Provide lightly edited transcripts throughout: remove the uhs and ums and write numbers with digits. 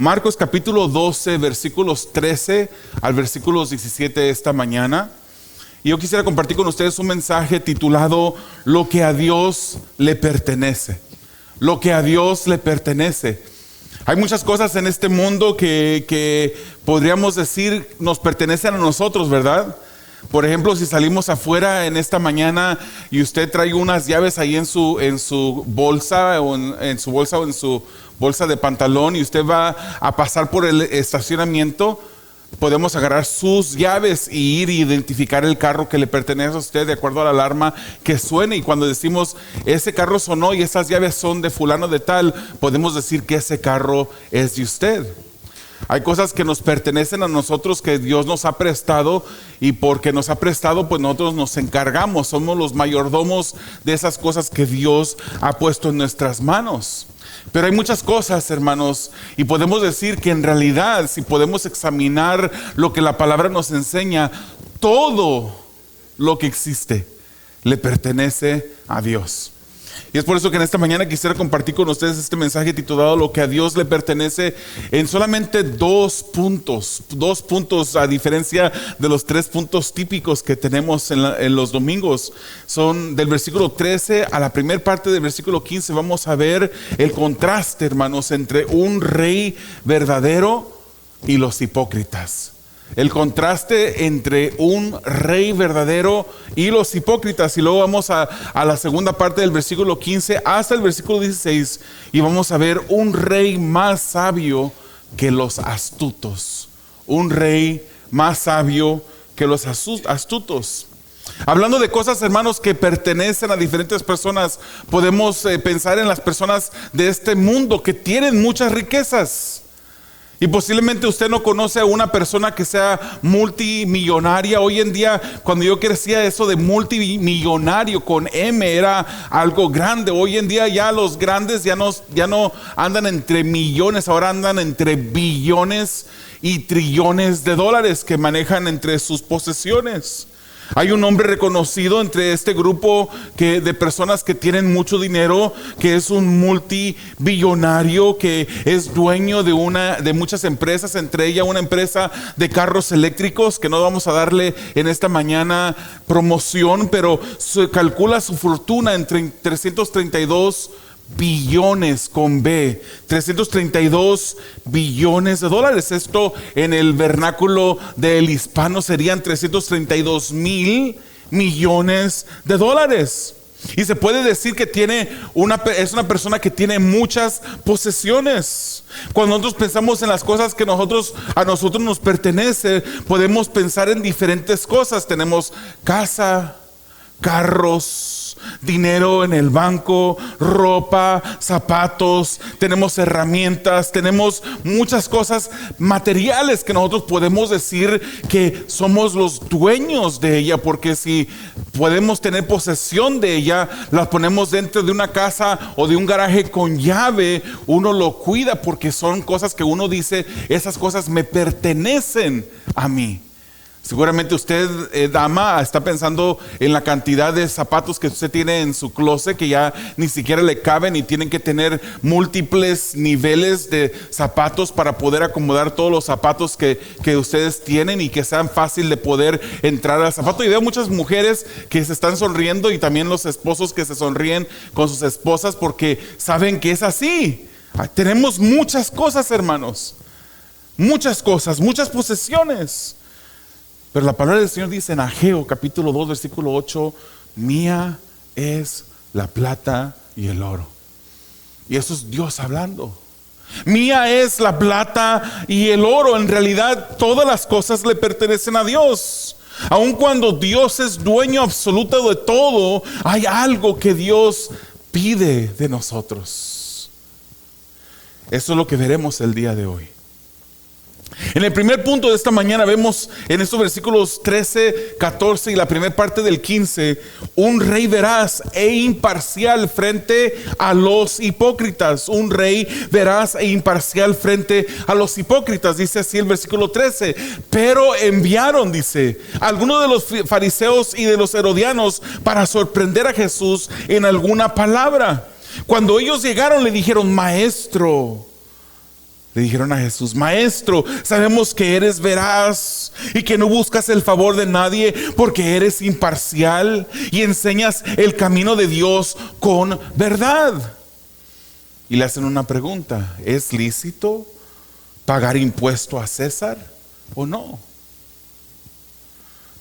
Marcos capítulo 12, versículos 13 al versículos 17 esta mañana. Y yo quisiera compartir con ustedes un mensaje titulado Lo que a Dios le pertenece. Lo que a Dios le pertenece. Hay muchas cosas en este mundo que podríamos decir nos pertenecen a nosotros, ¿verdad? Por ejemplo, si salimos afuera en esta mañana y usted trae unas llaves ahí en su bolsa o en su bolsa de pantalón y usted va a pasar por el estacionamiento, podemos agarrar sus llaves y ir a identificar el carro que le pertenece a usted de acuerdo a la alarma que suene. Y cuando decimos ese carro sonó y esas llaves son de fulano de tal, podemos decir que ese carro es de usted. Hay cosas que nos pertenecen a nosotros que Dios nos ha prestado, y porque nos ha prestado, pues nosotros nos encargamos, somos los mayordomos de esas cosas que Dios ha puesto en nuestras manos. Pero hay muchas cosas, hermanos, y podemos decir que en realidad, si podemos examinar lo que la palabra nos enseña, todo lo que existe le pertenece a Dios. Y es por eso que en esta mañana quisiera compartir con ustedes este mensaje titulado Lo que a Dios le pertenece, en solamente dos puntos, a diferencia de los 3 puntos típicos que tenemos en los domingos. Son del versículo 13 a la primera parte del versículo 15. Vamos a ver el contraste, hermanos, entre un rey verdadero y los hipócritas. El contraste entre un rey verdadero y los hipócritas. Y luego vamos a la segunda parte del versículo 15 hasta el versículo 16 y vamos a ver un rey más sabio que los astutos. Un rey más sabio que los astutos. Hablando de cosas, hermanos, que pertenecen a diferentes personas, podemos pensar en las personas de este mundo que tienen muchas riquezas. Y posiblemente usted no conoce a una persona que sea multimillonaria. Hoy en día, cuando yo crecía, eso de multimillonario con M era algo grande. Hoy en día ya los grandes ya no andan entre millones, ahora andan entre billones y trillones de dólares que manejan entre sus posesiones. Hay un hombre reconocido entre este grupo de personas que tienen mucho dinero, que es un multibillonario, que es dueño de muchas empresas, entre ellas una empresa de carros eléctricos, que no vamos a darle en esta mañana promoción, pero se calcula su fortuna entre 332 billones con B, 332 billones de dólares. Esto en el vernáculo del hispano serían 332 mil millones de dólares. Y se puede decir que es una persona que tiene muchas posesiones. Cuando nosotros pensamos en las cosas que a nosotros nos pertenece, podemos pensar en diferentes cosas. Tenemos casa, carros, dinero en el banco, ropa, zapatos, tenemos herramientas, tenemos muchas cosas materiales que nosotros podemos decir que somos los dueños de ella, porque si podemos tener posesión de ella, las ponemos dentro de una casa o de un garaje con llave, uno lo cuida porque son cosas que uno dice, esas cosas me pertenecen a mí. Seguramente usted, dama, está pensando en la cantidad de zapatos que usted tiene en su closet que ya ni siquiera le caben y tienen que tener múltiples niveles de zapatos para poder acomodar todos los zapatos que ustedes tienen y que sean fácil de poder entrar al zapato. Y veo muchas mujeres que se están sonriendo y también los esposos que se sonríen con sus esposas porque saben que es así. Tenemos muchas cosas, hermanos, muchas cosas, muchas posesiones. Pero la palabra del Señor dice en Ageo capítulo 2 versículo 8: mía es la plata y el oro. Y eso es Dios hablando. Mía es la plata y el oro. En realidad todas las cosas le pertenecen a Dios. Aun cuando Dios es dueño absoluto de todo, hay algo que Dios pide de nosotros. Eso es lo que veremos el día de hoy. En el primer punto de esta mañana vemos en estos versículos 13, 14 y la primera parte del 15 un rey veraz e imparcial frente a los hipócritas. Un rey veraz e imparcial frente a los hipócritas. Dice así el versículo 13: pero enviaron, dice, algunos de los fariseos y de los herodianos para sorprender a Jesús en alguna palabra. Cuando ellos llegaron le dijeron: maestro, Le dijeron a Jesús: Maestro, sabemos que eres veraz y que no buscas el favor de nadie, porque eres imparcial y enseñas el camino de Dios con verdad. Y le hacen una pregunta: ¿es lícito pagar impuesto a César o no?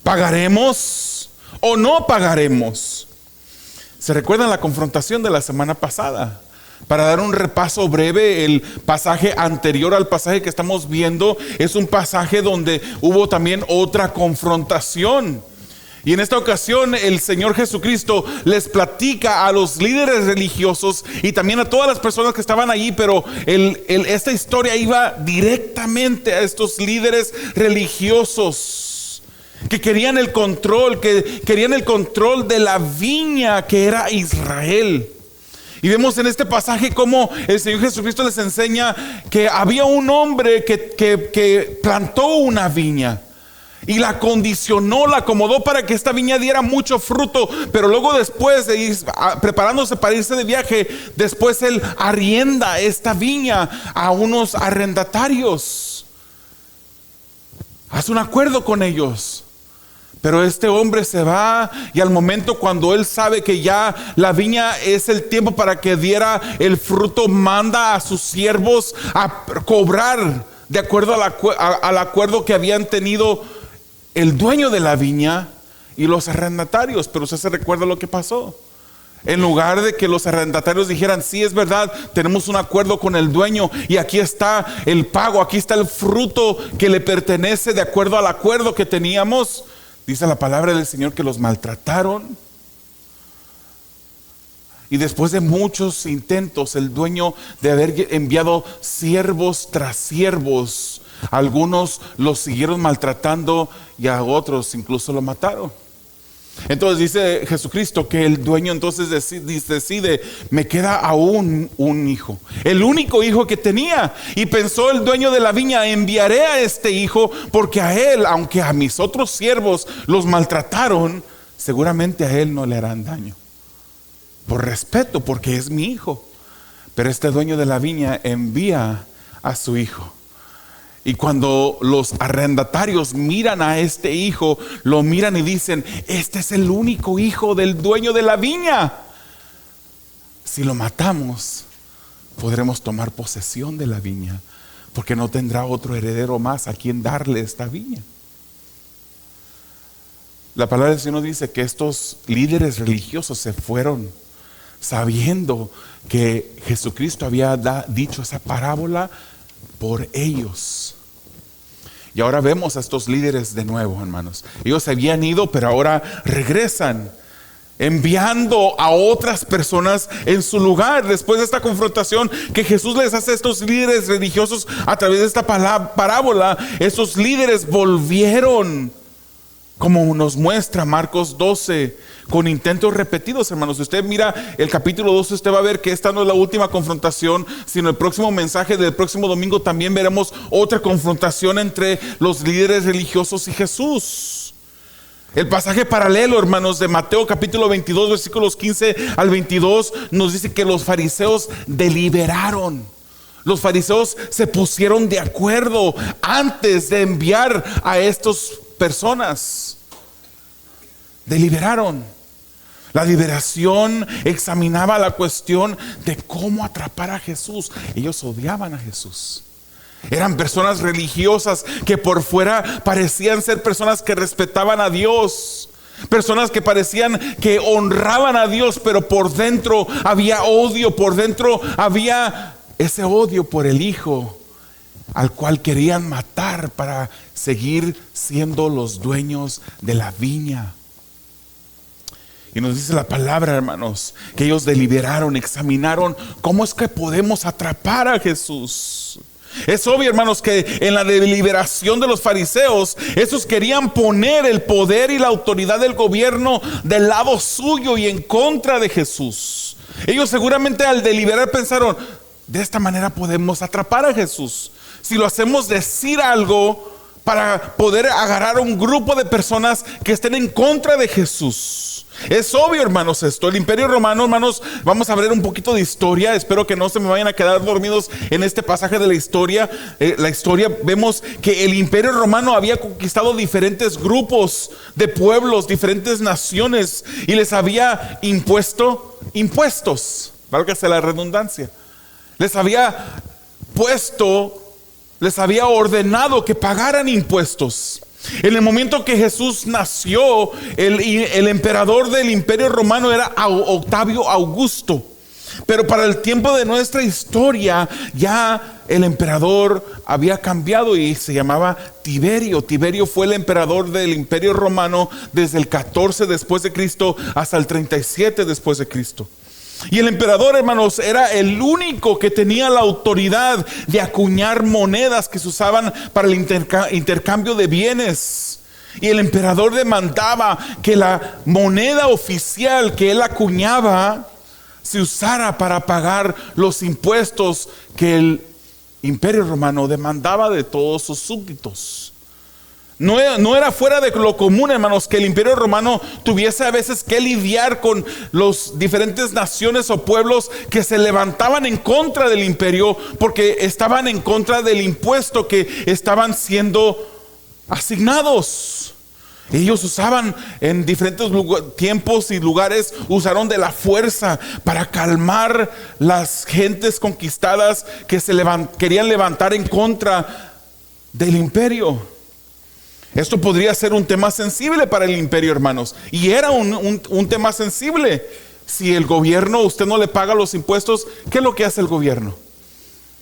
¿Pagaremos o no pagaremos? ¿Se recuerdan la confrontación de la semana pasada? Para dar un repaso breve, el pasaje anterior al pasaje que estamos viendo es un pasaje donde hubo también otra confrontación. Y en esta ocasión el Señor Jesucristo les platica a los líderes religiosos y también a todas las personas que estaban allí, pero esta historia iba directamente a estos líderes religiosos que querían el control, de la viña que era Israel. Y vemos en este pasaje cómo el Señor Jesucristo les enseña que había un hombre que plantó una viña y la acondicionó, la acomodó para que esta viña diera mucho fruto. Pero luego, después de ir preparándose para irse de viaje, después él arrienda esta viña a unos arrendatarios. Hace un acuerdo con ellos. Pero este hombre se va, y al momento cuando él sabe que ya la viña es el tiempo para que diera el fruto, manda a sus siervos a cobrar de acuerdo al acuerdo que habían tenido el dueño de la viña y los arrendatarios. Pero usted se recuerda lo que pasó. En lugar de que los arrendatarios dijeran: sí, es verdad, tenemos un acuerdo con el dueño y aquí está el pago, aquí está el fruto que le pertenece de acuerdo al acuerdo que teníamos, dice la palabra del Señor que los maltrataron. Y después de muchos intentos, el dueño de haber enviado siervos tras siervos, algunos los siguieron maltratando y a otros incluso lo mataron. Entonces dice Jesucristo que el dueño entonces decide: me queda aún un hijo, el único hijo que tenía. Y pensó el dueño de la viña: enviaré a este hijo, porque a él, aunque a mis otros siervos los maltrataron, seguramente a él no le harán daño, por respeto, porque es mi hijo. Pero este dueño de la viña envía a su hijo. Y cuando los arrendatarios miran a este hijo, lo miran y dicen: este es el único hijo del dueño de la viña. Si lo matamos, podremos tomar posesión de la viña, porque no tendrá otro heredero más a quien darle esta viña. La palabra del Señor dice que estos líderes religiosos se fueron sabiendo que Jesucristo había dicho esa parábola por ellos. Y ahora vemos a estos líderes de nuevo, hermanos. Ellos se habían ido, pero ahora regresan, enviando a otras personas en su lugar. Después de esta confrontación que Jesús les hace a estos líderes religiosos a través de esta parábola, estos líderes volvieron, como nos muestra Marcos 12, con intentos repetidos, hermanos. Si usted mira el capítulo 12, usted va a ver que esta no es la última confrontación, sino el próximo mensaje del próximo domingo también veremos otra confrontación entre los líderes religiosos y Jesús. El pasaje paralelo, hermanos, de Mateo capítulo 22, versículos 15 al 22, nos dice que los fariseos deliberaron. Los fariseos se pusieron de acuerdo antes de enviar a estas personas. Deliberaron. La deliberación examinaba la cuestión de cómo atrapar a Jesús. Ellos odiaban a Jesús. Eran personas religiosas que por fuera parecían ser personas que respetaban a Dios, personas que parecían que honraban a Dios, pero por dentro había odio, por dentro había ese odio por el Hijo al cual querían matar para seguir siendo los dueños de la viña. Y nos dice la palabra, hermanos, que ellos deliberaron, examinaron cómo es que podemos atrapar a Jesús. Es obvio, hermanos, que en la deliberación de los fariseos, esos querían poner el poder y la autoridad del gobierno del lado suyo y en contra de Jesús. Ellos seguramente al deliberar pensaron: de esta manera podemos atrapar a Jesús. Si lo hacemos decir algo para poder agarrar a un grupo de personas que estén en contra de Jesús. Es obvio, hermanos, esto. El Imperio Romano, hermanos, vamos a ver un poquito de historia. Espero que no se me vayan a quedar dormidos en este pasaje de la historia. Vemos que el Imperio Romano había conquistado diferentes grupos de pueblos, diferentes naciones, y les había impuesto impuestos, válgase la redundancia. Les había ordenado que pagaran impuestos. En el momento que Jesús nació, el emperador del Imperio Romano era Octavio Augusto. Pero para el tiempo de nuestra historia, ya el emperador había cambiado y se llamaba Tiberio. Tiberio fue el emperador del Imperio Romano desde el 14 después de Cristo hasta el 37 después de Cristo. Y el emperador, hermanos, era el único que tenía la autoridad de acuñar monedas que se usaban para el intercambio de bienes. Y el emperador demandaba que la moneda oficial que él acuñaba se usara para pagar los impuestos que el Imperio Romano demandaba de todos sus súbditos. No era fuera de lo común, hermanos, que el Imperio Romano tuviese a veces que lidiar con las diferentes naciones o pueblos que se levantaban en contra del imperio porque estaban en contra del impuesto que estaban siendo asignados. Ellos usaban en diferentes tiempos y lugares, usaron de la fuerza para calmar las gentes conquistadas que querían levantar en contra del imperio. Esto podría ser un tema sensible para el imperio, hermanos. Y era un tema sensible. Si el gobierno, usted no le paga los impuestos, ¿qué es lo que hace el gobierno?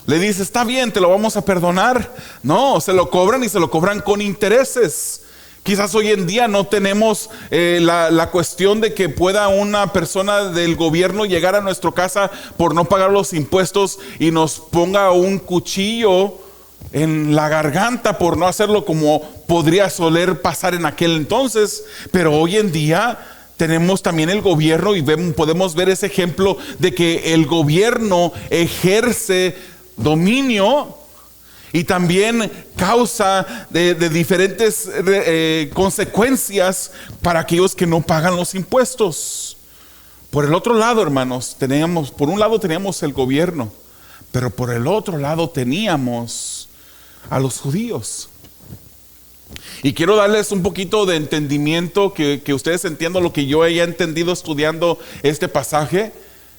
Le dice, está bien, te lo vamos a perdonar. No, se lo cobran y se lo cobran con intereses. Quizás hoy en día no tenemos la cuestión de que pueda una persona del gobierno llegar a nuestra casa por no pagar los impuestos y nos ponga un cuchillo en la garganta por no hacerlo como podría soler pasar en aquel entonces. Pero hoy en día tenemos también el gobierno y podemos ver ese ejemplo de que el gobierno ejerce dominio y también causa de diferentes consecuencias para aquellos que no pagan los impuestos. Por el otro lado, hermanos, por un lado teníamos el gobierno, pero por el otro lado teníamos a los judíos. Y quiero darles un poquito de entendimiento, que ustedes entiendan lo que yo haya entendido estudiando este pasaje,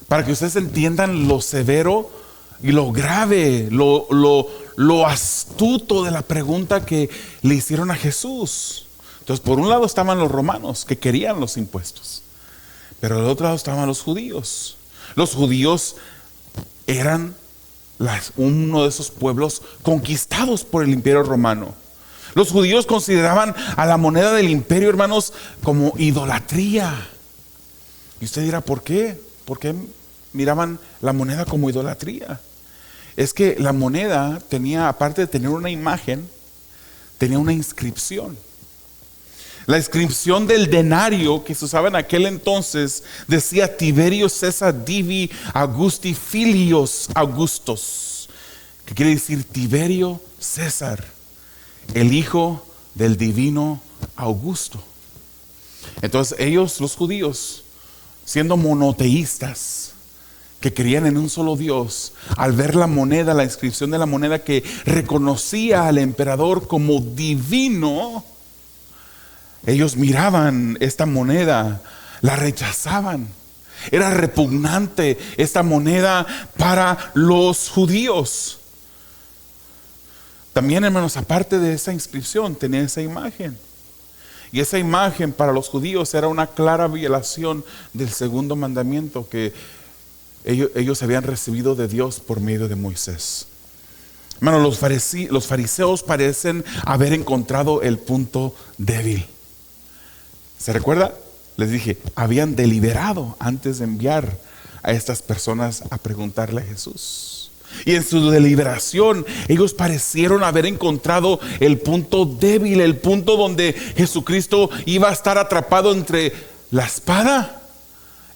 para que ustedes entiendan lo severo y lo grave, lo astuto de la pregunta que le hicieron a Jesús. Entonces, por un lado estaban los romanos que querían los impuestos, pero del otro lado estaban los judíos. Los judíos eran uno de esos pueblos conquistados por el Imperio Romano. Los judíos consideraban a la moneda del imperio, hermanos, como idolatría. Y usted dirá, ¿por qué? ¿Por qué miraban la moneda como idolatría? Es que la moneda tenía, aparte de tener una imagen, tenía una inscripción. La inscripción del denario que se usaba en aquel entonces decía Tiberio César Divi Augusti Filios Augustos, que quiere decir Tiberio César, el hijo del divino Augusto. Entonces ellos, los judíos, siendo monoteístas, que creían en un solo Dios, al ver la moneda, la inscripción de la moneda que reconocía al emperador como divino, ellos miraban esta moneda, la rechazaban. Era repugnante esta moneda para los judíos. También, hermanos, aparte de esa inscripción, tenía esa imagen. Y esa imagen para los judíos era una clara violación del segundo mandamiento que ellos habían recibido de Dios por medio de Moisés. Hermanos, los fariseos parecen haber encontrado el punto débil. ¿Se recuerda? Les dije, habían deliberado antes de enviar a estas personas a preguntarle a Jesús. Y en su deliberación, ellos parecieron haber encontrado el punto débil, el punto donde Jesucristo iba a estar atrapado entre la espada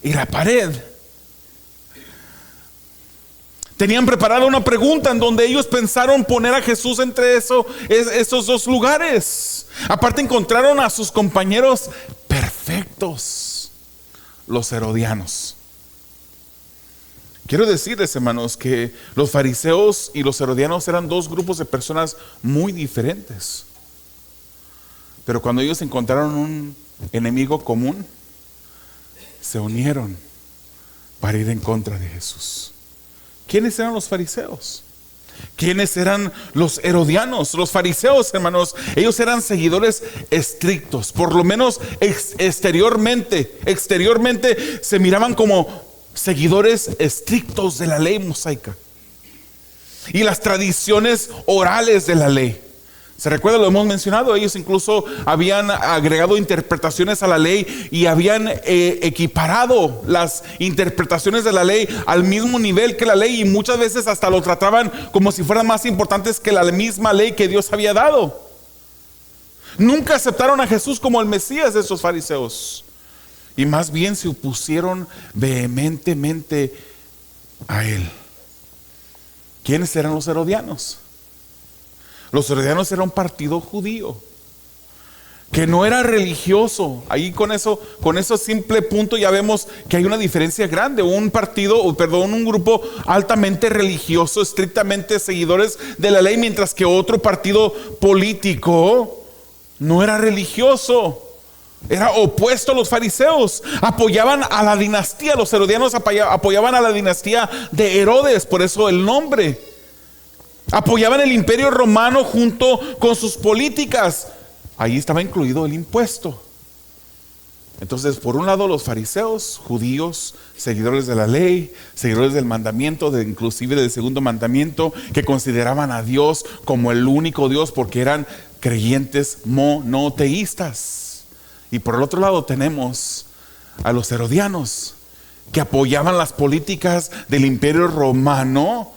y la pared. Tenían preparada una pregunta en donde ellos pensaron poner a Jesús entre esos dos lugares. Aparte encontraron a sus compañeros perfectos. los herodianos. Quiero decirles, hermanos, que los fariseos y los herodianos eran dos grupos de personas muy diferentes. Pero cuando ellos encontraron un enemigo común, se unieron para ir en contra de Jesús. ¿Quiénes eran los fariseos? ¿Quiénes eran los herodianos? Los fariseos, hermanos, ellos eran seguidores estrictos. Por lo menos exteriormente se miraban como seguidores estrictos de la ley mosaica y las tradiciones orales de la ley. ¿Se recuerda? Lo hemos mencionado. Ellos incluso habían agregado interpretaciones a la ley y habían equiparado las interpretaciones de la ley al mismo nivel que la ley, y muchas veces hasta lo trataban como si fueran más importantes que la misma ley que Dios había dado. Nunca aceptaron a Jesús como el Mesías de esos fariseos, y más bien se opusieron vehementemente a él. ¿Quiénes eran los herodianos? Los herodianos eran un partido judío que no era religioso. Ahí con eso simple punto ya vemos que hay una diferencia grande. Un grupo altamente religioso, estrictamente seguidores de la ley, mientras que otro partido político no era religioso, era opuesto a los fariseos. Apoyaban a la dinastía. Los herodianos apoyaban a la dinastía de Herodes, por eso el nombre. Apoyaban el imperio romano junto con sus políticas. Ahí estaba incluido el impuesto. Entonces, por un lado, los fariseos, judíos, seguidores de la ley, seguidores del mandamiento, inclusive del segundo mandamiento, que consideraban a Dios como el único Dios porque eran creyentes monoteístas. Y por el otro lado tenemos a los herodianos, que apoyaban las políticas del imperio romano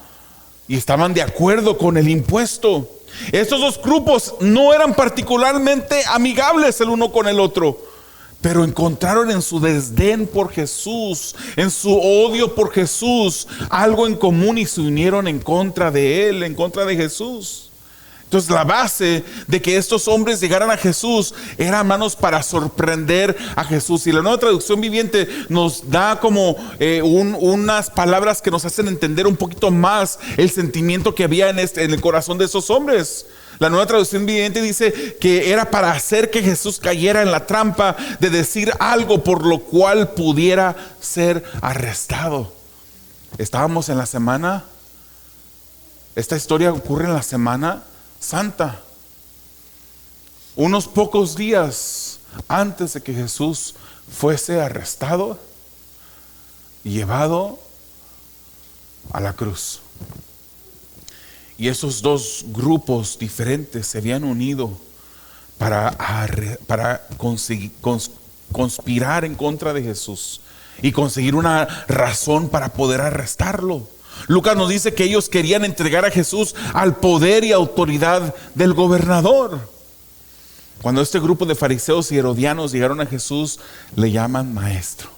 y estaban de acuerdo con el impuesto. Estos dos grupos no eran particularmente amigables el uno con el otro, pero encontraron en su desdén por Jesús, en su odio por Jesús, algo en común y se unieron en contra de él, en contra de Jesús. Entonces la base de que estos hombres llegaran a Jesús era, hermanos, para sorprender a Jesús. Y la Nueva Traducción Viviente nos da como unas palabras que nos hacen entender un poquito más el sentimiento que había en el corazón de esos hombres. La Nueva Traducción Viviente dice que era para hacer que Jesús cayera en la trampa de decir algo por lo cual pudiera ser arrestado. Estábamos en la semana, esta historia ocurre en la Semana Santa, unos pocos días antes de que Jesús fuese arrestado y llevado a la cruz. Y esos dos grupos diferentes se habían unido para conspirar en contra de Jesús y conseguir una razón para poder arrestarlo. Lucas nos dice que ellos querían entregar a Jesús al poder y autoridad del gobernador. Cuando este grupo de fariseos y herodianos llegaron a Jesús, le llaman maestro.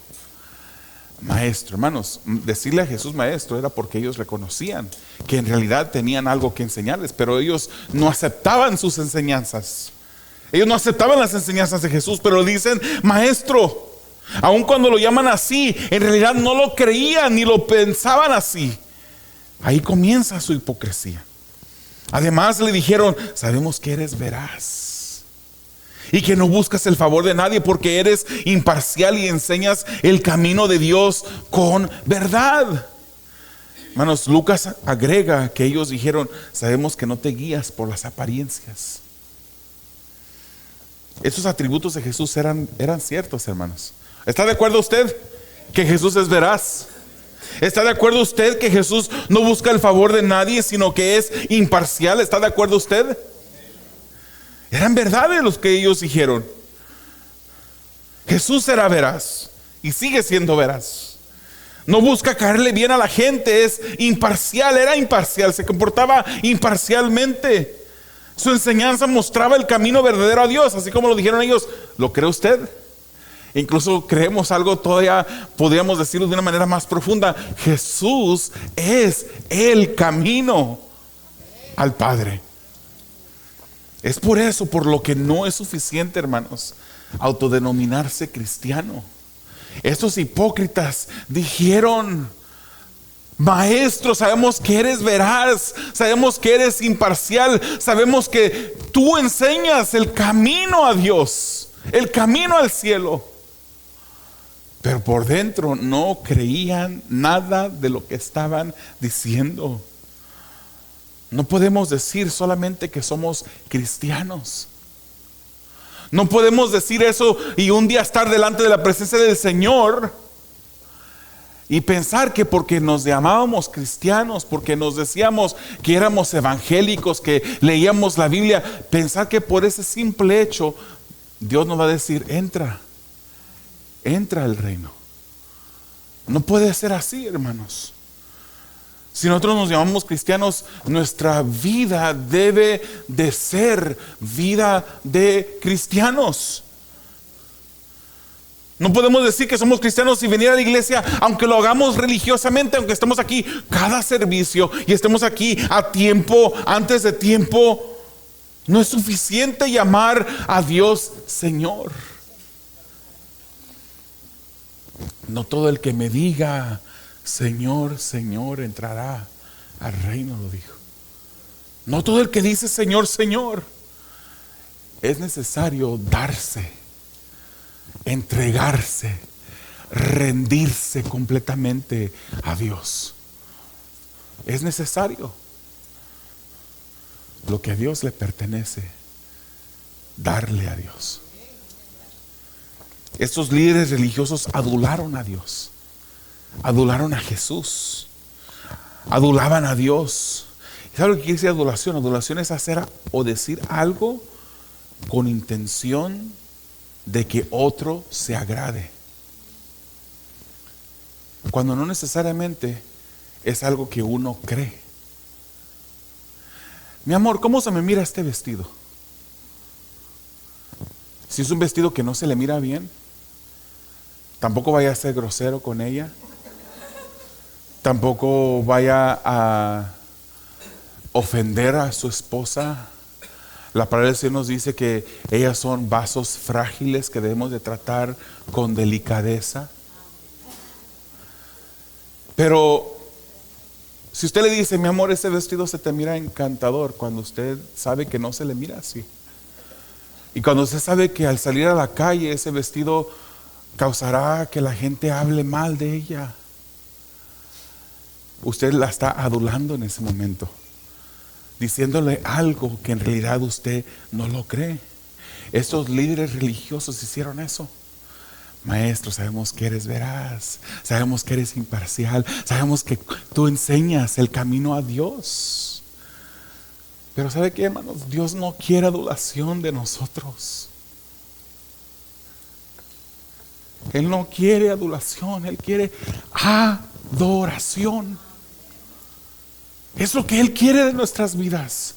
Maestro, hermanos, decirle a Jesús maestro era porque ellos reconocían que en realidad tenían algo que enseñarles, pero ellos no aceptaban sus enseñanzas. Ellos no aceptaban las enseñanzas de Jesús, pero dicen maestro. Aun cuando lo llaman así, en realidad no lo creían ni lo pensaban así. Ahí comienza su hipocresía. Además le dijeron, sabemos que eres veraz y que no buscas el favor de nadie porque eres imparcial y enseñas el camino de Dios con verdad. Hermanos, Lucas agrega que ellos dijeron, sabemos que no te guías por las apariencias. Esos atributos de Jesús eran ciertos, hermanos. ¿Está de acuerdo usted que Jesús es veraz? ¿Está de acuerdo usted que Jesús no busca el favor de nadie, sino que es imparcial? ¿Está de acuerdo usted? Eran verdades los que ellos dijeron. Jesús era veraz y sigue siendo veraz. No busca caerle bien a la gente, es imparcial, era imparcial, se comportaba imparcialmente. Su enseñanza mostraba el camino verdadero a Dios, así como lo dijeron ellos. ¿Lo cree usted? Incluso creemos algo todavía, podríamos decirlo de una manera más profunda. Jesús es el camino al Padre. Es por eso por lo que no es suficiente, hermanos, autodenominarse cristiano. Estos hipócritas dijeron: Maestro, sabemos que eres veraz, sabemos que eres imparcial, sabemos que tú enseñas el camino a Dios, el camino al cielo. Pero por dentro no creían nada de lo que estaban diciendo. No podemos decir solamente que somos cristianos. No podemos decir eso y un día estar delante de la presencia del Señor y pensar que porque nos llamábamos cristianos, porque nos decíamos que éramos evangélicos, que leíamos la Biblia, pensar que por ese simple hecho Dios nos va a decir: entra al reino. No puede ser así, hermanos. Si nosotros nos llamamos cristianos, nuestra vida debe de ser vida de cristianos. No podemos decir que somos cristianos y venir a la iglesia, aunque lo hagamos religiosamente, aunque estemos aquí cada servicio y estemos aquí a tiempo, antes de tiempo. No es suficiente llamar a Dios Señor. No todo el que me diga Señor, Señor, entrará al reino, lo dijo. No todo el que dice Señor, Señor. Es necesario darse, entregarse, rendirse completamente a Dios. Es necesario. Lo que a Dios le pertenece, darle a Dios. Estos líderes religiosos adularon a Dios, adularon a Jesús, adulaban a Dios. ¿Sabe lo que quiere decir adulación? Adulación es hacer o decir algo con intención de que otro se agrade, cuando no necesariamente es algo que uno cree. Mi amor, ¿cómo se me mira este vestido? Si es un vestido que no se le mira bien, tampoco vaya a ser grosero con ella, tampoco vaya a ofender a su esposa. La palabra del Señor nos dice que ellas son vasos frágiles que debemos de tratar con delicadeza. Pero si usted le dice: mi amor, ese vestido se te mira encantador, cuando usted sabe que no se le mira así, y cuando usted sabe que al salir a la calle ese vestido causará que la gente hable mal de ella, usted la está adulando en ese momento, diciéndole algo que en realidad usted no lo cree. Estos líderes religiosos hicieron eso. Maestro, sabemos que eres veraz, sabemos que eres imparcial, sabemos que tú enseñas el camino a Dios. Pero ¿sabe qué, hermanos? Dios no quiere adulación de nosotros. Él no quiere adulación, Él quiere adoración. Es lo que Él quiere de nuestras vidas.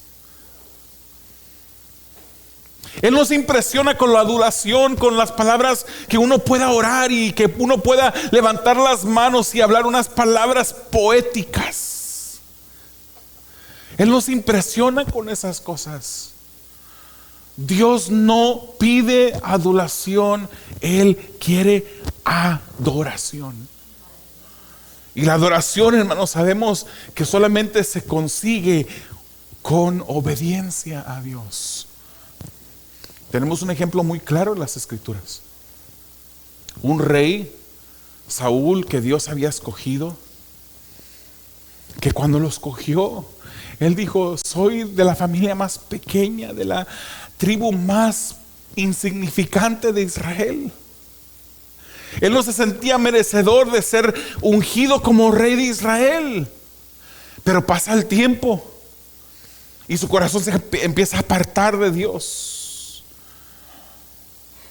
Él nos impresiona con la adulación, con las palabras que uno pueda orar y que uno pueda levantar las manos y hablar unas palabras poéticas. Él nos impresiona con esas cosas. Dios no pide adulación, Él quiere adoración. Y la adoración, hermanos, sabemos que solamente se consigue con obediencia a Dios. Tenemos un ejemplo muy claro en las Escrituras. Un rey, Saúl, que Dios había escogido, que cuando lo escogió, él dijo: soy de la familia más pequeña, de la tribu más insignificante de Israel. Él no se sentía merecedor de ser ungido como rey de Israel. Pero pasa el tiempo y su corazón se empieza a apartar de Dios.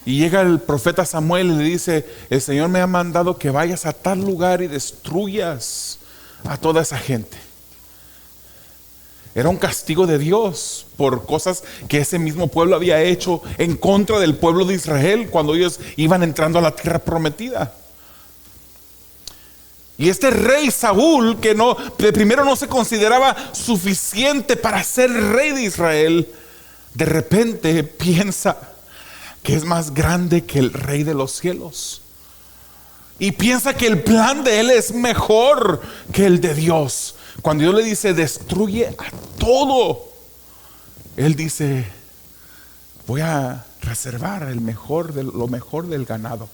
Y llega el profeta Samuel y le dice: el Señor me ha mandado que vayas a tal lugar y destruyas a toda esa gente. Era un castigo de Dios por cosas que ese mismo pueblo había hecho en contra del pueblo de Israel cuando ellos iban entrando a la tierra prometida. Y este rey Saúl, que de primero no se consideraba suficiente para ser rey de Israel, de repente piensa que es más grande que el rey de los cielos. y piensa que el plan de él es mejor que el de Dios. Cuando Dios le dice destruye a todo, él dice voy a reservar lo mejor del ganado.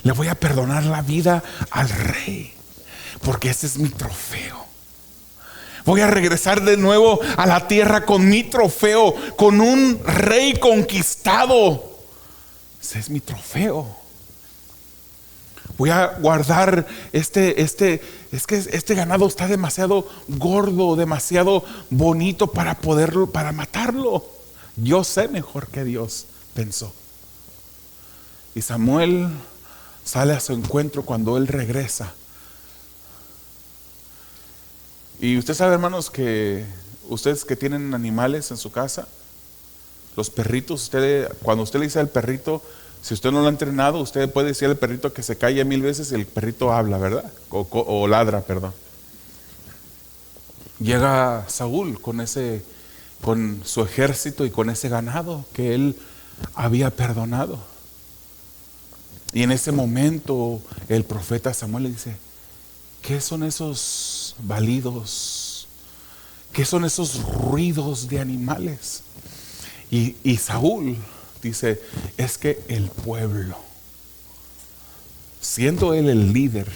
Le voy a perdonar la vida al rey, porque ese es mi trofeo. Voy a regresar de nuevo a la tierra con mi trofeo, con un rey conquistado. Ese es mi trofeo. Voy a guardar es que este ganado está demasiado gordo, demasiado bonito para matarlo. Yo sé mejor que Dios, pensó. Y Samuel sale a su encuentro cuando él regresa. Y usted sabe, hermanos, que ustedes que tienen animales en su casa, los perritos, cuando usted le dice al perrito, si usted no lo ha entrenado, usted puede decir al perrito que se calle 1000 veces y el perrito habla, ¿verdad? O ladra, perdón. Llega Saúl con su ejército y con ese ganado que él había perdonado. Y en ese momento el profeta Samuel le dice: ¿qué son esos balidos? ¿Qué son esos ruidos de animales? Y Saúl dice: es que el pueblo, siendo él el líder,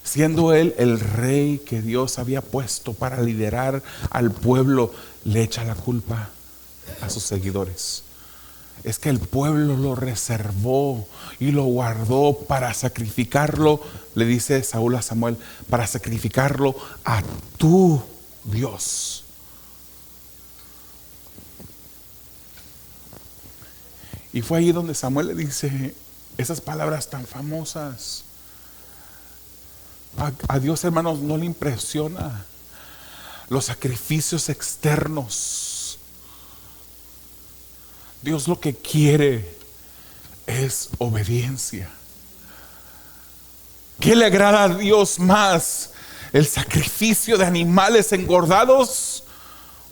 siendo él el rey que Dios había puesto para liderar al pueblo, le echa la culpa a sus seguidores. Es que el pueblo lo reservó y lo guardó para sacrificarlo, le dice Saúl a Samuel, para sacrificarlo a tu Dios. Y fue ahí donde Samuel le dice esas palabras tan famosas. A Dios, hermanos, no le impresiona los sacrificios externos. Dios lo que quiere es obediencia. ¿Qué le agrada a Dios más? ¿El sacrificio de animales engordados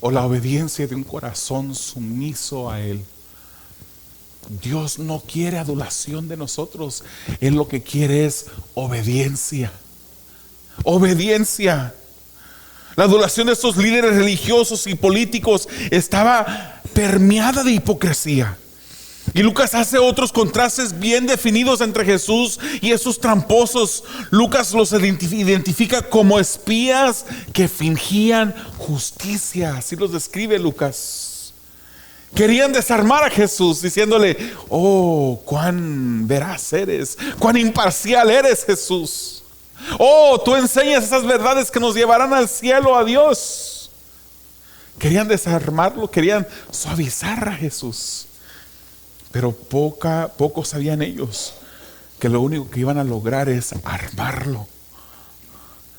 o la obediencia de un corazón sumiso a Él? Dios no quiere adulación de nosotros. Él lo que quiere es obediencia. Obediencia. La adulación de estos líderes religiosos y políticos estaba permeada de hipocresía. Y Lucas hace otros contrastes bien definidos entre Jesús y esos tramposos. Lucas los identifica como espías que fingían justicia. Así los describe Lucas. Querían desarmar a Jesús diciéndole: oh, cuán veraz eres, cuán imparcial eres, Jesús. Oh, tú enseñas esas verdades que nos llevarán al cielo, a Dios. Querían desarmarlo, querían suavizar a Jesús. Pero poco sabían ellos que lo único que iban a lograr es armarlo.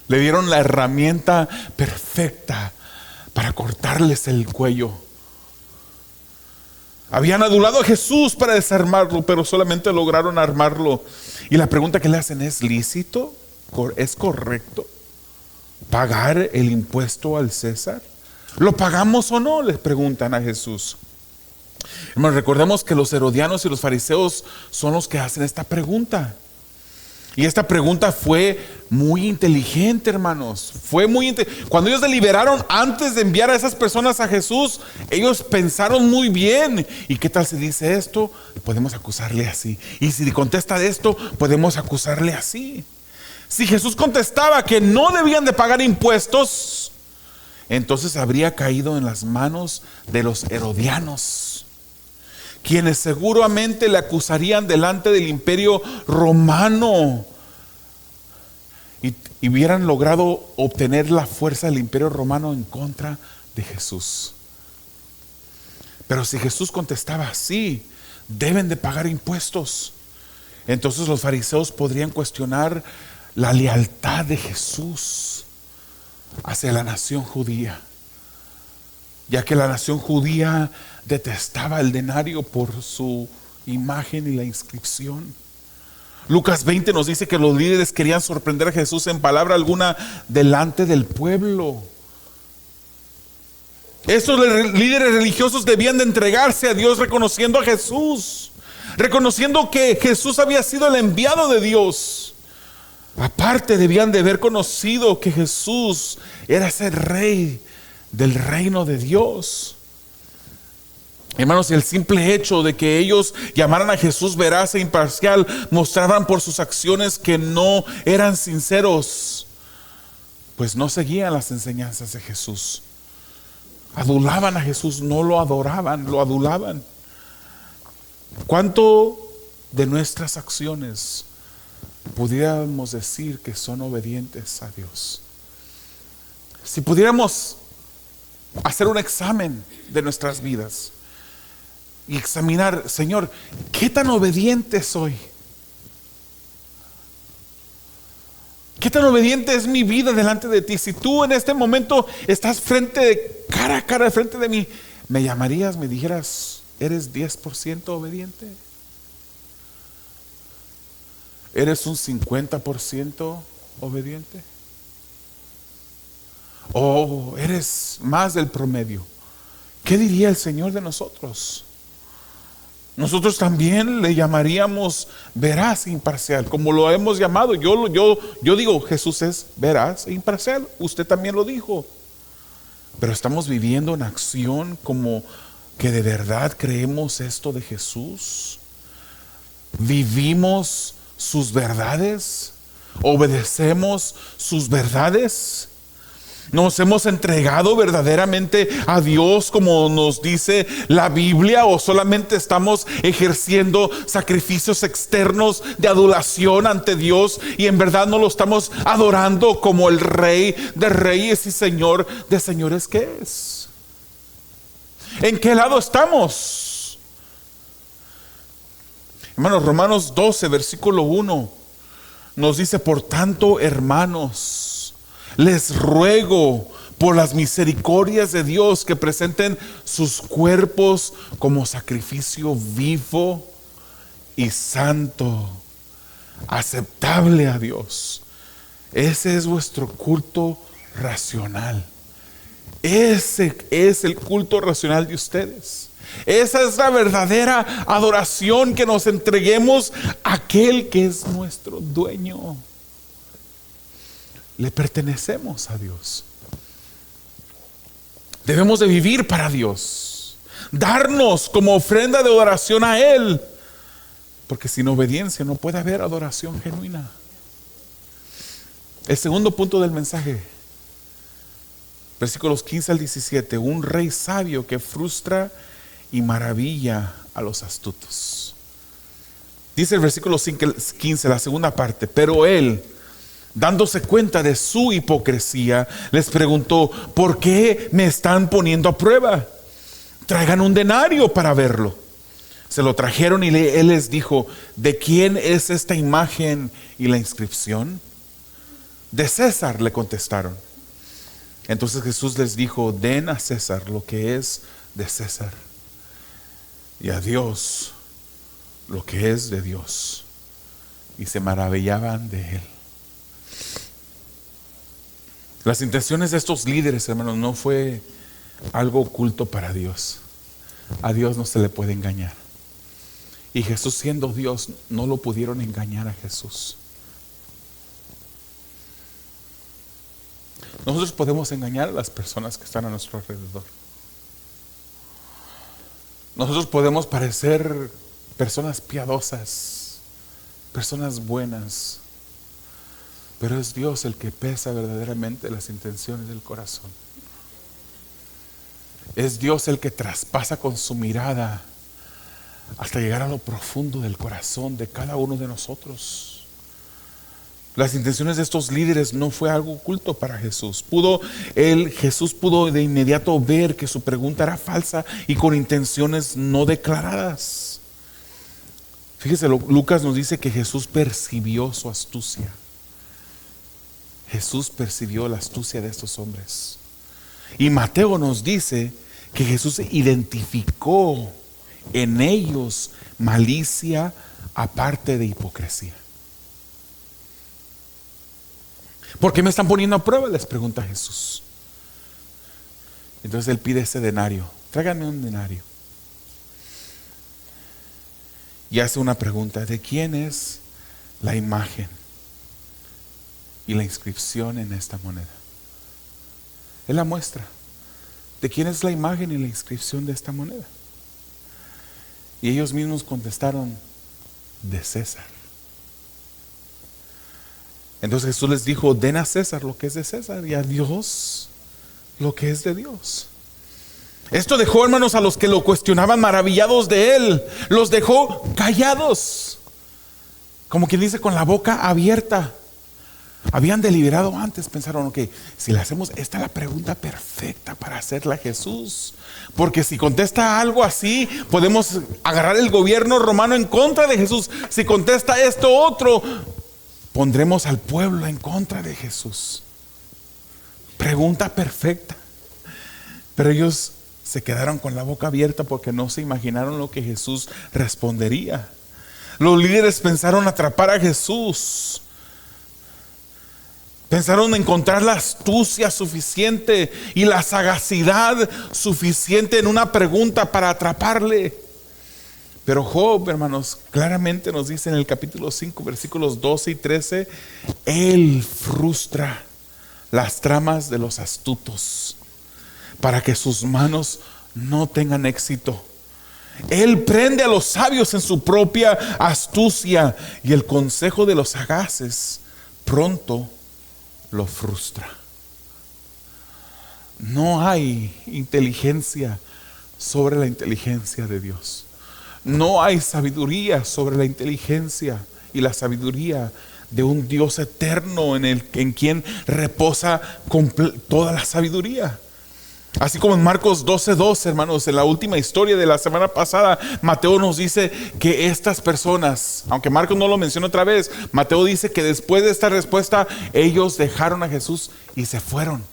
Le dieron la herramienta perfecta para cortarles el cuello. Habían adulado a Jesús para desarmarlo, pero solamente lograron armarlo. Y la pregunta que le hacen: ¿es lícito? ¿Es correcto pagar el impuesto al César? ¿Lo pagamos o no?, les preguntan a Jesús. Hermanos, recordemos que los herodianos y los fariseos son los que hacen esta pregunta. Y esta pregunta fue muy inteligente, hermanos. Cuando ellos deliberaron antes de enviar a esas personas a Jesús, ellos pensaron muy bien. ¿Y qué tal si dice esto? Podemos acusarle así. Y si contesta de esto, podemos acusarle así. Si Jesús contestaba que no debían de pagar impuestos, entonces habría caído en las manos de los herodianos, quienes seguramente le acusarían delante del imperio romano y hubieran logrado obtener la fuerza del imperio romano en contra de Jesús. Pero si Jesús contestaba así, deben de pagar impuestos, entonces los fariseos podrían cuestionar la lealtad de Jesús hacia la nación judía, ya que la nación judía detestaba el denario por su imagen y la inscripción. Lucas 20 nos dice que los líderes querían sorprender a Jesús en palabra alguna delante del pueblo. Estos líderes religiosos debían de entregarse a Dios reconociendo a Jesús reconociendo que Jesús había sido el enviado de Dios. Aparte, debían de haber conocido que Jesús era ese rey del reino de Dios. Hermanos, el simple hecho de que ellos llamaran a Jesús veraz e imparcial mostraban por sus acciones que no eran sinceros, pues no seguían las enseñanzas de Jesús. Adulaban a Jesús, no lo adoraban, lo adulaban. ¿Cuánto de nuestras acciones pudiéramos decir que son obedientes a Dios? Si pudiéramos hacer un examen de nuestras vidas y examinar, Señor, ¿qué tan obediente soy? ¿Qué tan obediente es mi vida delante de ti? Si tú en este momento estás cara a cara, frente de mí, ¿me llamarías, me dijeras, eres 10% obediente? ¿Eres un 50% obediente? ¿O eres más del promedio? ¿Qué diría el Señor de nosotros? Nosotros también le llamaríamos veraz e imparcial, como lo hemos llamado. Yo digo, Jesús es veraz e imparcial. Usted también lo dijo. Pero estamos viviendo en acción como que de verdad creemos esto de Jesús. Vivimos sus verdades. Obedecemos sus verdades. ¿Nos hemos entregado verdaderamente a Dios como nos dice la Biblia, o solamente estamos ejerciendo sacrificios externos de adulación ante Dios y en verdad no lo estamos adorando como el Rey de Reyes y Señor de Señores que es? ¿En qué lado estamos? Hermanos, Romanos 12, versículo 1 nos dice: por tanto, hermanos, les ruego por las misericordias de Dios que presenten sus cuerpos como sacrificio vivo y santo, aceptable a Dios. Ese es vuestro culto racional. Ese es el culto racional de ustedes. Esa es la verdadera adoración, que nos entreguemos a aquel que es nuestro dueño. Le pertenecemos a Dios. Debemos de vivir para Dios, darnos como ofrenda de adoración a Él, porque sin obediencia no puede haber adoración genuina. El segundo punto del mensaje, versículos 15 al 17: un rey sabio que frustra y maravilla a los astutos. Dice el versículo 15, la segunda parte: pero él, dándose cuenta de su hipocresía, les preguntó: ¿por qué me están poniendo a prueba? Traigan un denario para verlo. Se lo trajeron y él les dijo: ¿de quién es esta imagen y la inscripción? De César, le contestaron. Entonces Jesús les dijo: den a César lo que es de César, y a Dios lo que es de Dios. Y se maravillaban de él. Las intenciones de estos líderes, hermanos, no fue algo oculto para Dios. A Dios no se le puede engañar. Y Jesús, siendo Dios, no lo pudieron engañar a Jesús. Nosotros podemos engañar a las personas que están a nuestro alrededor. Nosotros podemos parecer personas piadosas, personas buenas, pero es Dios el que pesa verdaderamente las intenciones del corazón. Es Dios el que traspasa con su mirada hasta llegar a lo profundo del corazón de cada uno de nosotros. Las intenciones de estos líderes no fue algo oculto para Jesús. Jesús pudo de inmediato ver que su pregunta era falsa y con intenciones no declaradas. Fíjese, Lucas nos dice que Jesús percibió su astucia. Jesús percibió la astucia de estos hombres. Y Mateo nos dice que Jesús identificó en ellos malicia aparte de hipocresía. ¿Por qué me están poniendo a prueba?, les pregunta Jesús. Entonces él pide ese denario. Tráiganme un denario. y hace una pregunta: ¿de quién es la imagen y la inscripción en esta moneda? Él la muestra. ¿De quién es la imagen y la inscripción de esta moneda? Y ellos mismos contestaron: de César. Entonces Jesús les dijo: den a César lo que es de César y a Dios lo que es de Dios. Esto dejó, hermanos, a los que lo cuestionaban maravillados de él. Los dejó callados, como quien dice, con la boca abierta. Habían deliberado antes, pensaron: ok, si le hacemos, esta es la pregunta perfecta para hacerla a Jesús, porque si contesta algo así, podemos agarrar el gobierno romano en contra de Jesús. Si contesta esto otro, pondremos al pueblo en contra de Jesús. Pregunta perfecta. Pero ellos se quedaron con la boca abierta porque no se imaginaron lo que Jesús respondería. Los líderes pensaron atrapar a Jesús. Pensaron encontrar la astucia suficiente y la sagacidad suficiente en una pregunta para atraparle. Pero Job, hermanos, claramente nos dice en el capítulo 5, versículos 12 y 13: Él frustra las tramas de los astutos para que sus manos no tengan éxito. Él prende a los sabios en su propia astucia, y el consejo de los sagaces pronto lo frustra. No hay inteligencia sobre la inteligencia de Dios. No hay sabiduría sobre la inteligencia y la sabiduría de un Dios eterno en quien reposa toda la sabiduría. Así como en Marcos 12:2, hermanos, en la última historia de la semana pasada, Mateo nos dice que estas personas, aunque Marcos no lo menciona otra vez, Mateo dice que después de esta respuesta, ellos dejaron a Jesús y se fueron.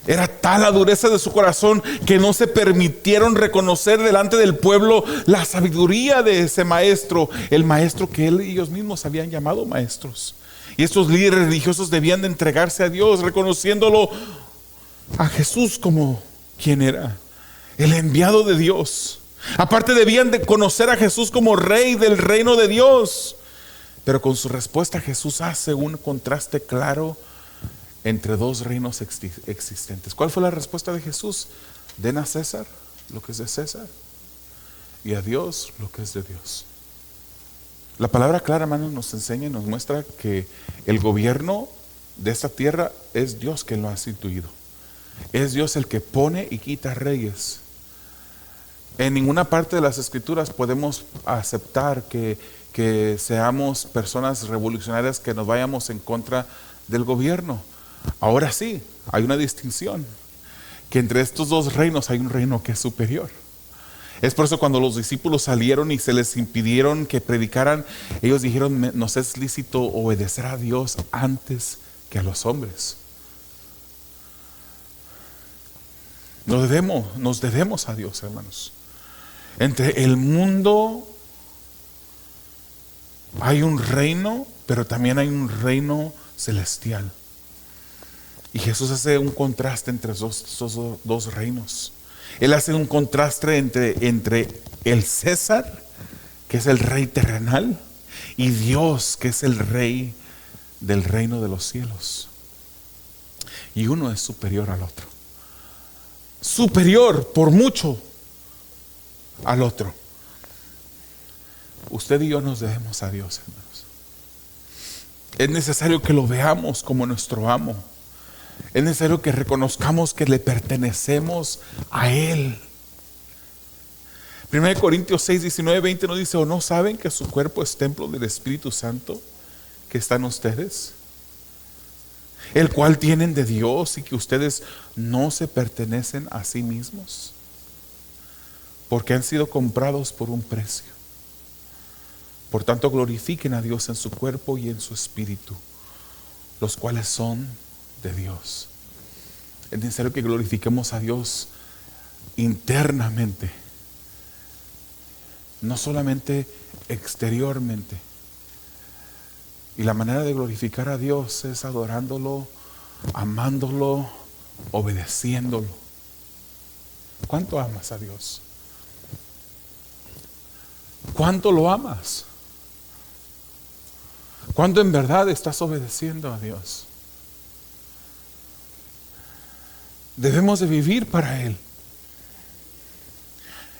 Era tal la dureza de su corazón que no se permitieron reconocer delante del pueblo la sabiduría de ese maestro, el maestro que ellos mismos habían llamado maestros. Y estos líderes religiosos debían de entregarse a Dios, reconociéndolo a Jesús como quien era, el enviado de Dios. Aparte, debían de conocer a Jesús como rey del reino de Dios. Pero con su respuesta, Jesús hace un contraste claro entre dos reinos existentes. ¿Cuál fue la respuesta de Jesús? Den a César lo que es de César y a Dios lo que es de Dios. La palabra clara, hermanos, nos enseña y nos muestra que el gobierno de esta tierra es Dios quien lo ha instituido. Es Dios el que pone y quita reyes. En ninguna parte de las escrituras podemos aceptar que seamos personas revolucionarias, que nos vayamos en contra del gobierno. Ahora sí, hay una distinción, que entre estos dos reinos hay un reino que es superior. Es por eso cuando los discípulos salieron y se les impidieron que predicaran, ellos dijeron: nos es lícito obedecer a Dios antes que a los hombres. Nos debemos a Dios, hermanos. Entre el mundo hay un reino, pero también hay un reino celestial. Y Jesús hace un contraste entre esos dos reinos. Él hace un contraste entre el César, que es el rey terrenal, y Dios, que es el rey del reino de los cielos. Y uno es superior al otro. Superior por mucho al otro. Usted y yo nos debemos a Dios, hermanos. Es necesario que lo veamos como nuestro amo. Es necesario que reconozcamos que le pertenecemos a Él. 1 Corintios 6, 19, 20 nos dice: ¿o no saben que su cuerpo es templo del Espíritu Santo que está en ustedes, el cual tienen de Dios, y que ustedes no se pertenecen a sí mismos, porque han sido comprados por un precio? Por tanto, glorifiquen a Dios en su cuerpo y en su espíritu, los cuales son de Dios. Es necesario que glorifiquemos a Dios internamente, no solamente exteriormente. Y la manera de glorificar a Dios es adorándolo, amándolo, obedeciéndolo. ¿Cuánto amas a Dios? ¿Cuánto lo amas? ¿Cuánto en verdad estás obedeciendo a Dios? Debemos de vivir para Él.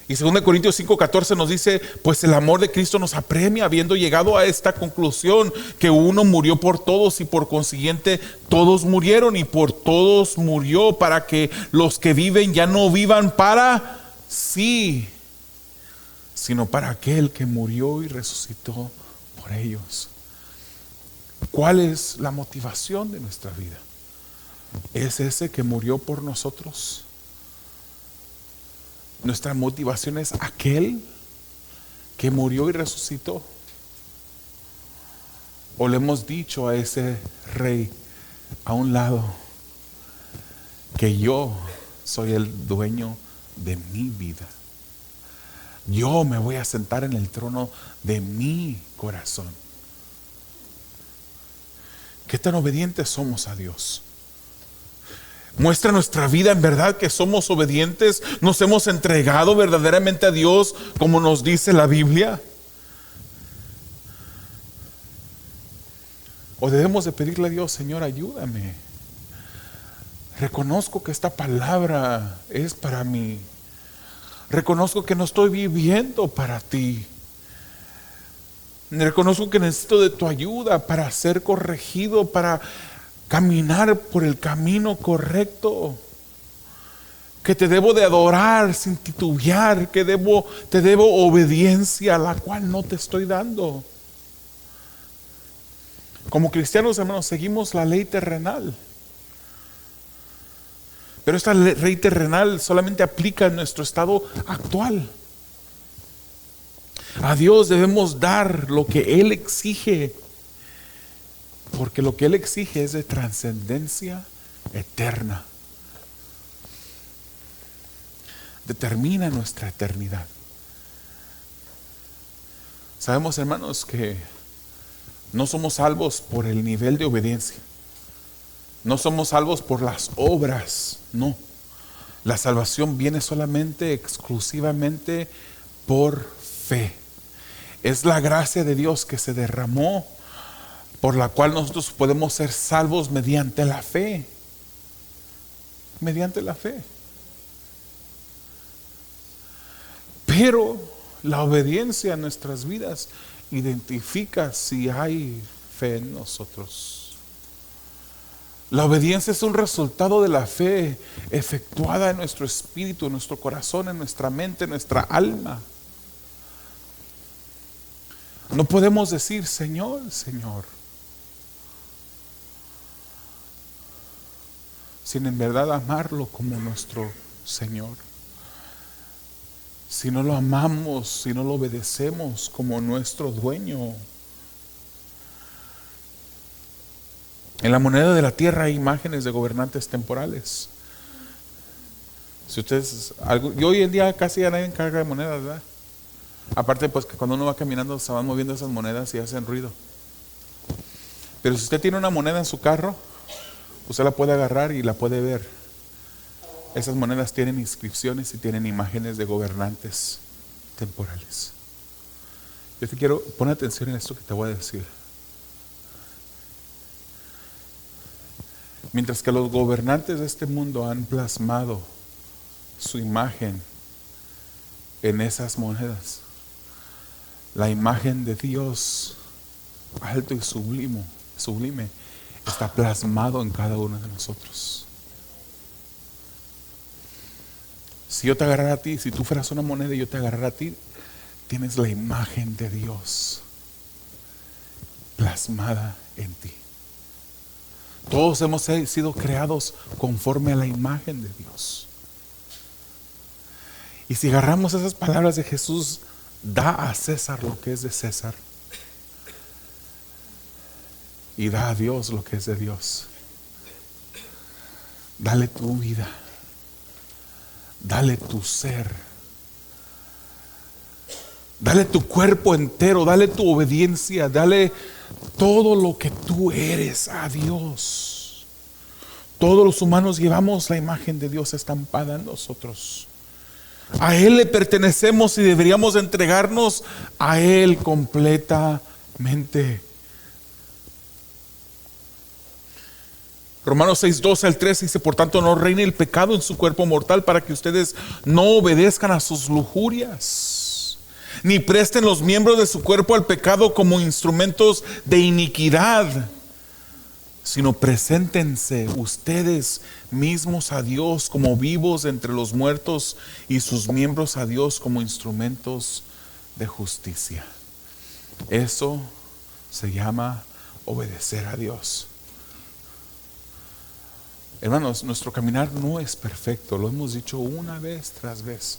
Y 2 Corintios 5:14 nos dice, pues el amor de Cristo nos apremia, habiendo llegado a esta conclusión, que uno murió por todos y por consiguiente todos murieron, y por todos murió, para que los que viven ya no vivan para sí, sino para aquel que murió y resucitó por ellos. ¿Cuál es la motivación de nuestra vida? ¿Es ese que murió por nosotros? Nuestra motivación es aquel que murió y resucitó. O le hemos dicho a ese rey a un lado que yo soy el dueño de mi vida. Yo me voy a sentar en el trono de mi corazón. ¿Qué tan obedientes somos a Dios? Muestra nuestra vida en verdad que somos obedientes, nos hemos entregado verdaderamente a Dios como nos dice la Biblia. O debemos de pedirle a Dios, Señor, ayúdame. Reconozco que esta palabra es para mí. Reconozco que no estoy viviendo para ti. Reconozco que necesito de tu ayuda para ser corregido, para caminar por el camino correcto, que te debo de adorar sin titubear, que te debo obediencia, la cual no te estoy dando. Como cristianos, hermanos, seguimos la ley terrenal, pero esta ley terrenal solamente aplica en nuestro estado actual. A Dios debemos dar lo que Él exige, porque lo que Él exige es de trascendencia eterna. Determina nuestra eternidad. Sabemos, hermanos, que no somos salvos por el nivel de obediencia. No somos salvos por las obras, no. La salvación viene solamente, exclusivamente por fe. Es la gracia de Dios que se derramó, por la cual nosotros podemos ser salvos mediante la fe. Mediante la fe. Pero la obediencia en nuestras vidas identifica si hay fe en nosotros. La obediencia es un resultado de la fe efectuada en nuestro espíritu, en nuestro corazón, en nuestra mente, en nuestra alma. No podemos decir, Señor, Señor, sin en verdad amarlo como nuestro Señor. Si no lo amamos, si no lo obedecemos como nuestro dueño. En la moneda de la tierra hay imágenes de gobernantes temporales. Si ustedes, y hoy en día casi ya nadie encarga de monedas, ¿verdad? Aparte, pues que cuando uno va caminando se van moviendo esas monedas y hacen ruido. Pero si usted tiene una moneda en su carro, usted la puede agarrar y la puede ver. Esas monedas tienen inscripciones y tienen imágenes de gobernantes temporales. Yo te quiero poner atención en esto que te voy a decir. Mientras que los gobernantes de este mundo han plasmado su imagen en esas monedas, la imagen de Dios alto y sublime está plasmado en cada uno de nosotros. Si yo te agarrara a ti, si tú fueras una moneda y yo te agarrara a ti, tienes la imagen de Dios plasmada en ti. Todos hemos sido creados conforme a la imagen de Dios. Y si agarramos esas palabras de Jesús, da a César lo que es de César y da a Dios lo que es de Dios. Dale tu vida. Dale tu ser. Dale tu cuerpo entero. Dale tu obediencia. Dale todo lo que tú eres a Dios. Todos los humanos llevamos la imagen de Dios estampada en nosotros. A Él le pertenecemos y deberíamos entregarnos a Él completamente. Romanos 6, 12 al 13 dice: por tanto no reine el pecado en su cuerpo mortal, para que ustedes no obedezcan a sus lujurias, ni presten los miembros de su cuerpo al pecado como instrumentos de iniquidad, sino preséntense ustedes mismos a Dios como vivos entre los muertos, y sus miembros a Dios como instrumentos de justicia. Eso se llama obedecer a Dios. Hermanos, nuestro caminar no es perfecto, lo hemos dicho una vez tras vez.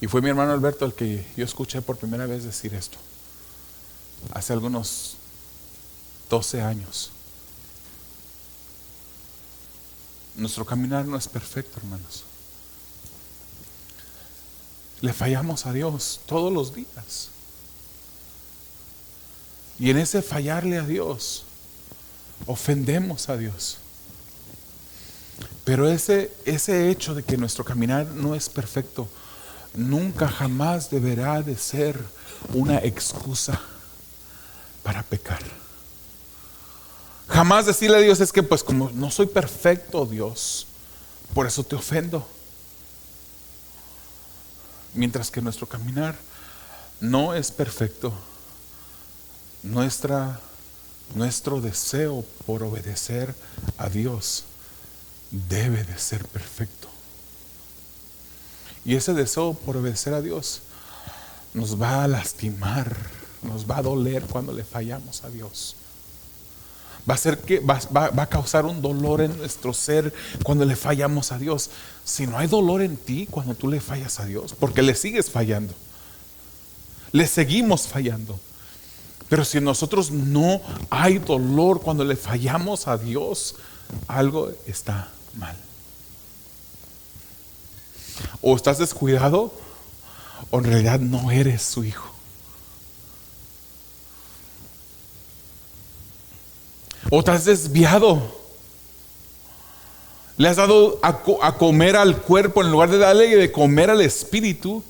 Y fue mi hermano Alberto el que yo escuché por primera vez decir esto, hace algunos 12 años. Nuestro caminar no es perfecto, hermanos. Le fallamos a Dios todos los días. Y en ese fallarle a Dios, ofendemos a Dios. Pero ese hecho de que nuestro caminar no es perfecto, nunca jamás deberá de ser una excusa para pecar. Jamás decirle a Dios: es que pues como no soy perfecto, Dios, por eso te ofendo. Mientras que nuestro caminar no es perfecto, nuestro deseo por obedecer a Dios debe de ser perfecto. Y ese deseo por obedecer a Dios nos va a lastimar, nos va a doler cuando le fallamos a Dios. Va a causar un dolor en nuestro ser cuando le fallamos a Dios. Si no hay dolor en ti cuando tú le fallas a Dios, porque le sigues fallando, le seguimos fallando. Pero si en nosotros no hay dolor cuando le fallamos a Dios, algo está mal. O estás descuidado, o en realidad no eres su hijo. O te has desviado. Le has dado a comer al cuerpo en lugar de darle de comer al espíritu.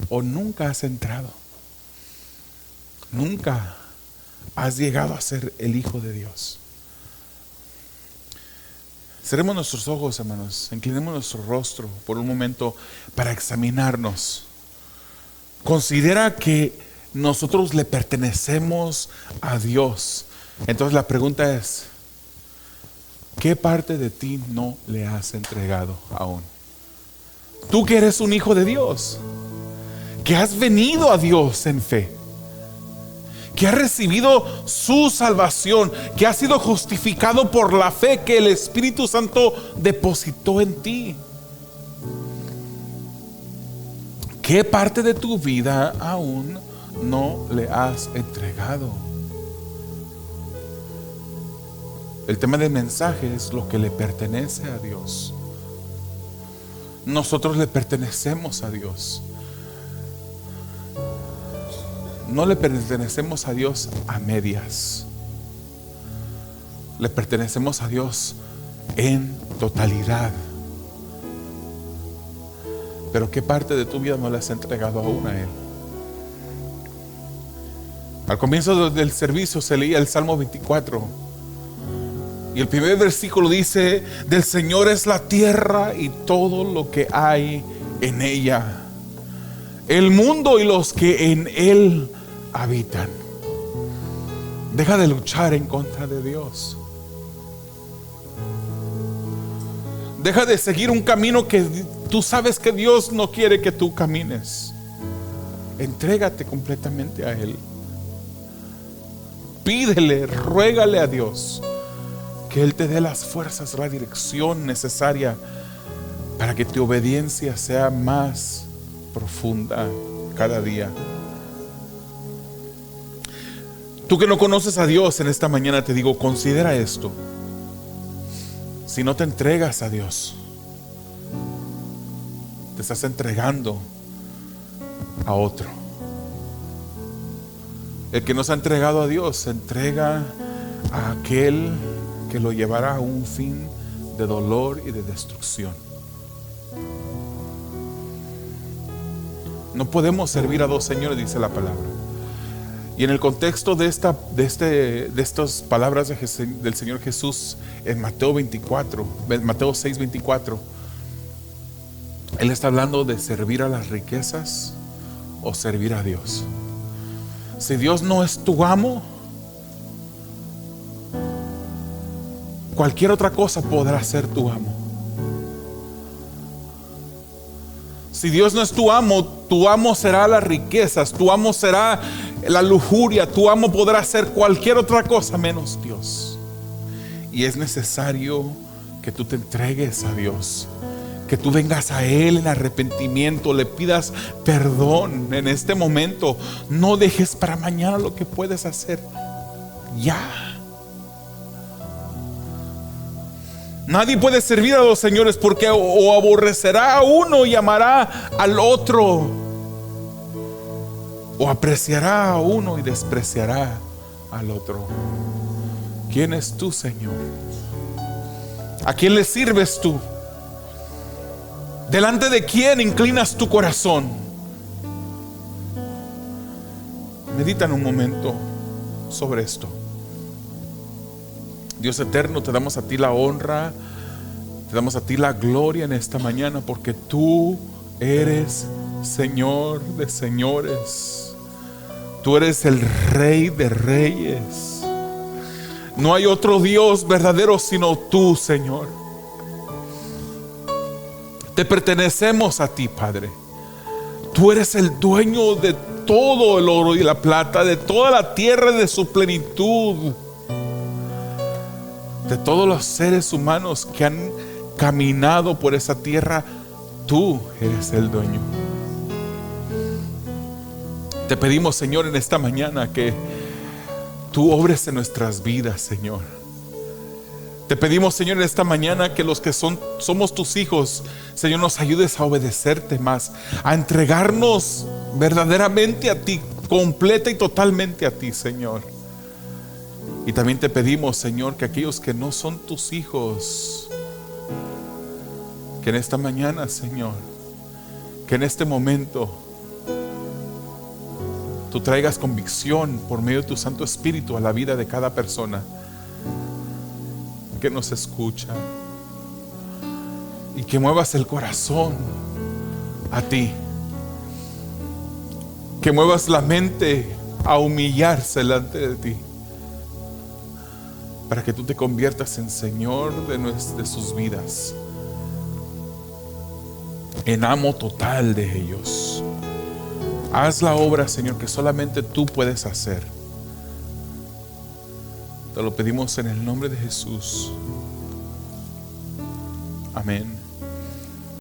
O nunca has entrado. Nunca has llegado a ser el hijo de Dios. Cerremos nuestros ojos, hermanos. Inclinemos nuestro rostro por un momento para examinarnos. Considera que nosotros le pertenecemos a Dios. Entonces la pregunta es: ¿qué parte de ti no le has entregado aún? Tú que eres un hijo de Dios, que has venido a Dios en fe, que has recibido su salvación, que has sido justificado por la fe que el Espíritu Santo depositó en ti. ¿Qué parte de tu vida aún no le has entregado? El tema del mensaje es lo que le pertenece a Dios. Nosotros le pertenecemos a Dios. No le pertenecemos a Dios a medias. Le pertenecemos a Dios en totalidad. Pero ¿qué parte de tu vida no le has entregado aún a Él? Al comienzo del servicio se leía el Salmo 24. Y el primer versículo dice: del Señor es la tierra y todo lo que hay en ella, el mundo y los que en él habitan. Deja de luchar en contra de Dios. Deja de seguir un camino que tú sabes que Dios no quiere que tú camines. Entrégate completamente a Él. Pídele, ruégale a Dios que Él te dé las fuerzas, la dirección necesaria para que tu obediencia sea más profunda cada día. Tú que no conoces a Dios, en esta mañana te digo: considera esto. Si no te entregas a Dios, te estás entregando a otro. El que no se ha entregado a Dios se entrega a aquel que lo llevará a un fin de dolor y de destrucción. No podemos servir a dos señores, dice la palabra. Y en el contexto de estas palabras del Señor Jesús en Mateo 6:24, Él está hablando de servir a las riquezas o servir a Dios. Si Dios no es tu amo, cualquier otra cosa podrá ser tu amo. Si Dios no es tu amo será las riquezas, tu amo será la lujuria, tu amo podrá hacer cualquier otra cosa menos Dios. Y es necesario que tú te entregues a Dios, que tú vengas a Él en arrepentimiento, le pidas perdón en este momento. No dejes para mañana lo que puedes hacer ya. Nadie puede servir a dos señores, porque o aborrecerá a uno y amará al otro, o apreciará a uno y despreciará al otro. ¿Quién es tú, Señor? ¿A quién le sirves tú? ¿Delante de quién inclinas tu corazón? Medita en un momento sobre esto. Dios eterno, te damos a ti la honra, te damos a ti la gloria en esta mañana, porque tú eres Señor de señores. Tú eres el Rey de reyes. No hay otro Dios verdadero sino tú, Señor. Te pertenecemos a ti, Padre. Tú eres el dueño de todo el oro y la plata, de toda la tierra y de su plenitud, de todos los seres humanos que han caminado por esa tierra. Tú eres el dueño. Te pedimos, Señor, en esta mañana que tú obres en nuestras vidas, Señor. Te pedimos, Señor, en esta mañana que los que somos tus hijos, Señor, nos ayudes a obedecerte más, a entregarnos verdaderamente a ti, completa y totalmente a ti, Señor. Y también te pedimos, Señor, que aquellos que no son tus hijos, que en esta mañana, Señor, que en este momento tú traigas convicción por medio de tu Santo Espíritu a la vida de cada persona que nos escucha, y que muevas el corazón a ti, que muevas la mente a humillarse delante de ti, para que tú te conviertas en Señor de sus vidas, en amo total de ellos. Haz la obra, Señor, que solamente tú puedes hacer. Te lo pedimos en el nombre de Jesús. Amén.